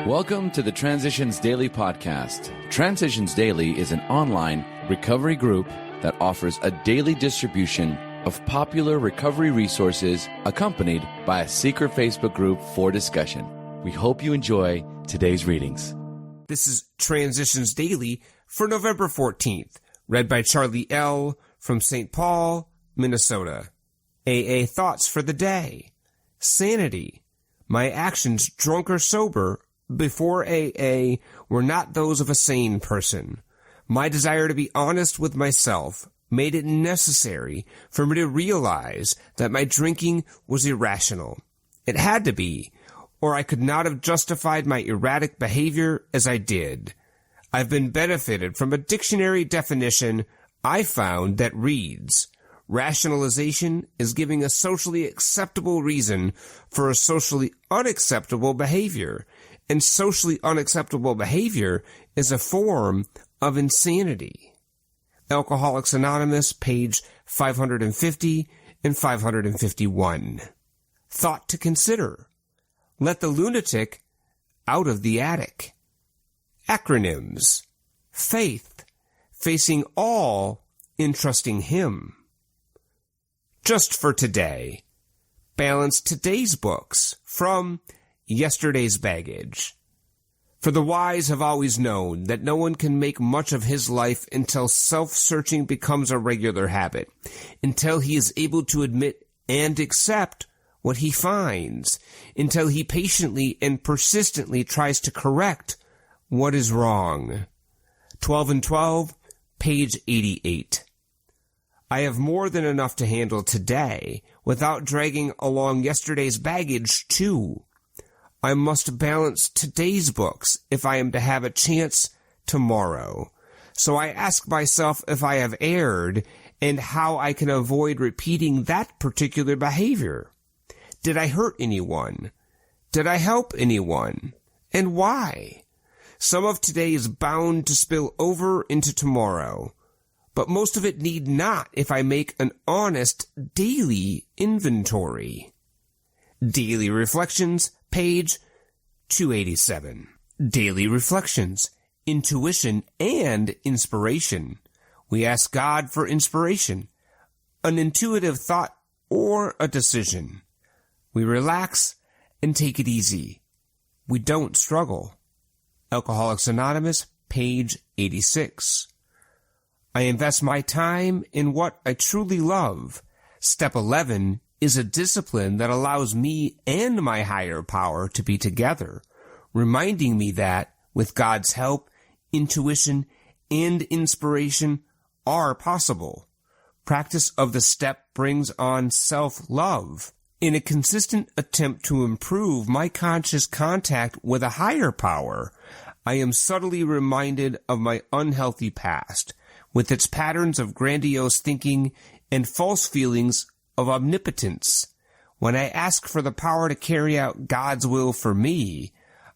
Welcome to the Transitions Daily podcast. Transitions Daily is an online recovery group that offers a daily distribution of popular recovery resources accompanied by a secret Facebook group for discussion. We hope you enjoy today's readings. This is Transitions Daily for November 14th, read by Charlie L. from St. Paul, Minnesota. AA thoughts for the day. Sanity. My actions, drunk or sober, before AA were not those of a sane person. My desire to be honest with myself made it necessary for me to realize that my drinking was irrational. It had to be, or I could not have justified my erratic behavior as I did. I've been benefited from a dictionary definition I found that reads, rationalization is giving a socially acceptable reason for a socially unacceptable behavior, and socially unacceptable behavior is a form of insanity. Alcoholics Anonymous, page 550 and 551. Thought to consider. Let the lunatic out of the attic. Acronyms. Faith, facing all in trusting Him. Just for today. Balance today's books from Yesterday's Baggage. For the wise have always known that no one can make much of his life until self-searching becomes a regular habit, until he is able to admit and accept what he finds, until he patiently and persistently tries to correct what is wrong. 12 and 12, page 88. I have more than enough to handle today without dragging along yesterday's baggage too. I must balance today's books if I am to have a chance tomorrow. So I ask myself if I have erred and how I can avoid repeating that particular behavior. Did I hurt anyone? Did I help anyone? And why? Some of today is bound to spill over into tomorrow, but most of it need not if I make an honest daily inventory. Daily Reflections, page 287. Daily Reflections, Intuition and Inspiration. We ask God for inspiration, an intuitive thought, or a decision. We relax and take it easy. We don't struggle. Alcoholics Anonymous, page 86. I invest my time in what I truly love. Step 11 is a discipline that allows me and my higher power to be together, reminding me that, with God's help, intuition and inspiration are possible. Practice of the step brings on self-love. In a consistent attempt to improve my conscious contact with a higher power, I am subtly reminded of my unhealthy past, with its patterns of grandiose thinking and false feelings of omnipotence. When I ask for the power to carry out God's will for me,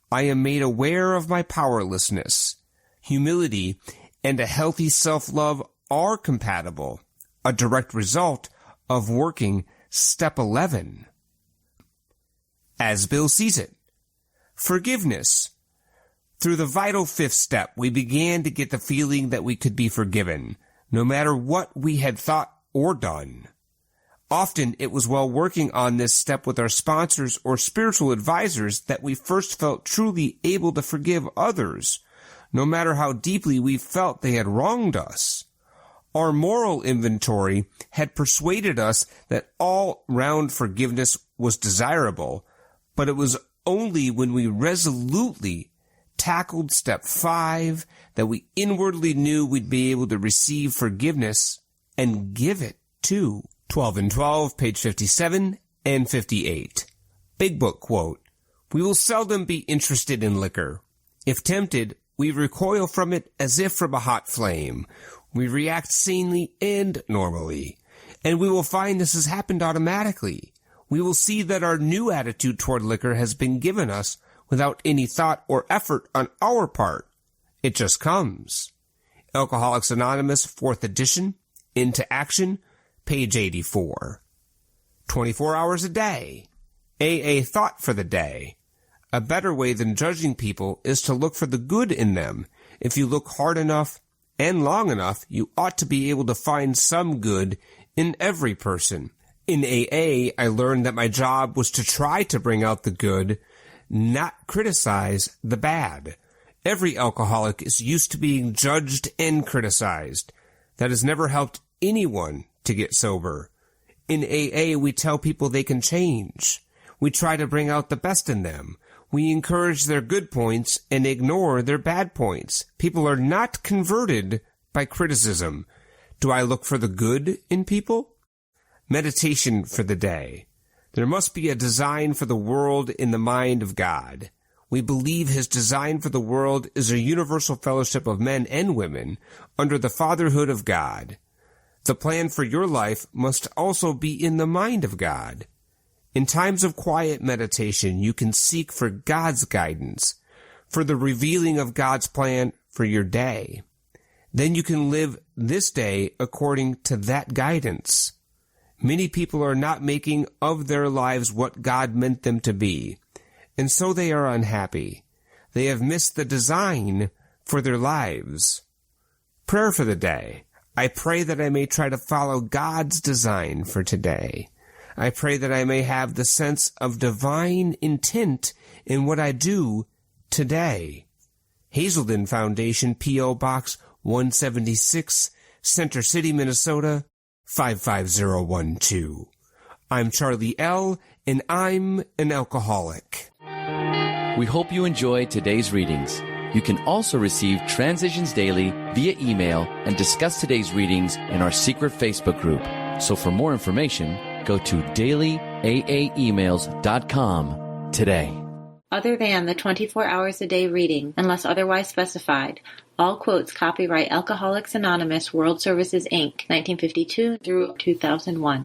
I am made aware of my powerlessness. Humility and a healthy self-love are compatible, a direct result of working Step 11. As Bill sees it. Forgiveness. Through the vital fifth step, we began to get the feeling that we could be forgiven, no matter what we had thought or done. Often it was while working on this step with our sponsors or spiritual advisors that we first felt truly able to forgive others, no matter how deeply we felt they had wronged us. Our moral inventory had persuaded us that all-round forgiveness was desirable, but it was only when we resolutely tackled step 5 that we inwardly knew we'd be able to receive forgiveness and give it too. 12 and 12, page 57 and 58. Big Book quote, we will seldom be interested in liquor. If tempted, we recoil from it as if from a hot flame. We react sanely and normally. And we will find this has happened automatically. We will see that our new attitude toward liquor has been given us without any thought or effort on our part. It just comes. Alcoholics Anonymous, 4th edition, Into Action, page 84. 24 hours a day. AA thought for the day. A better way than judging people is to look for the good in them. If you look hard enough and long enough, you ought to be able to find some good in every person. In AA, I learned that my job was to try to bring out the good, not criticize the bad. Every alcoholic is used to being judged and criticized. That has never helped anyone to get sober. In AA, we tell people they can change. We try to bring out the best in them. We encourage their good points and ignore their bad points. People are not converted by criticism. Do I look for the good in people? Meditation for the day. There must be a design for the world in the mind of God. We believe his design for the world is a universal fellowship of men and women under the fatherhood of God. The plan for your life must also be in the mind of God. In times of quiet meditation, you can seek for God's guidance, for the revealing of God's plan for your day. Then you can live this day according to that guidance. Many people are not making of their lives what God meant them to be, and so they are unhappy. They have missed the design for their lives. Prayer for the day. I pray that I may try to follow God's design for today. I pray that I may have the sense of divine intent in what I do today. Hazelden Foundation, P.O. Box 176, Center City, Minnesota, 55012. I'm Charlie L., and I'm an alcoholic. We hope you enjoyed today's readings. You can also receive Transitions Daily via email and discuss today's readings in our secret Facebook group. So for more information, go to dailyaaemails.com today. Other than the 24 hours a day reading, unless otherwise specified, all quotes copyright Alcoholics Anonymous World Services, Inc., 1952 through 2001.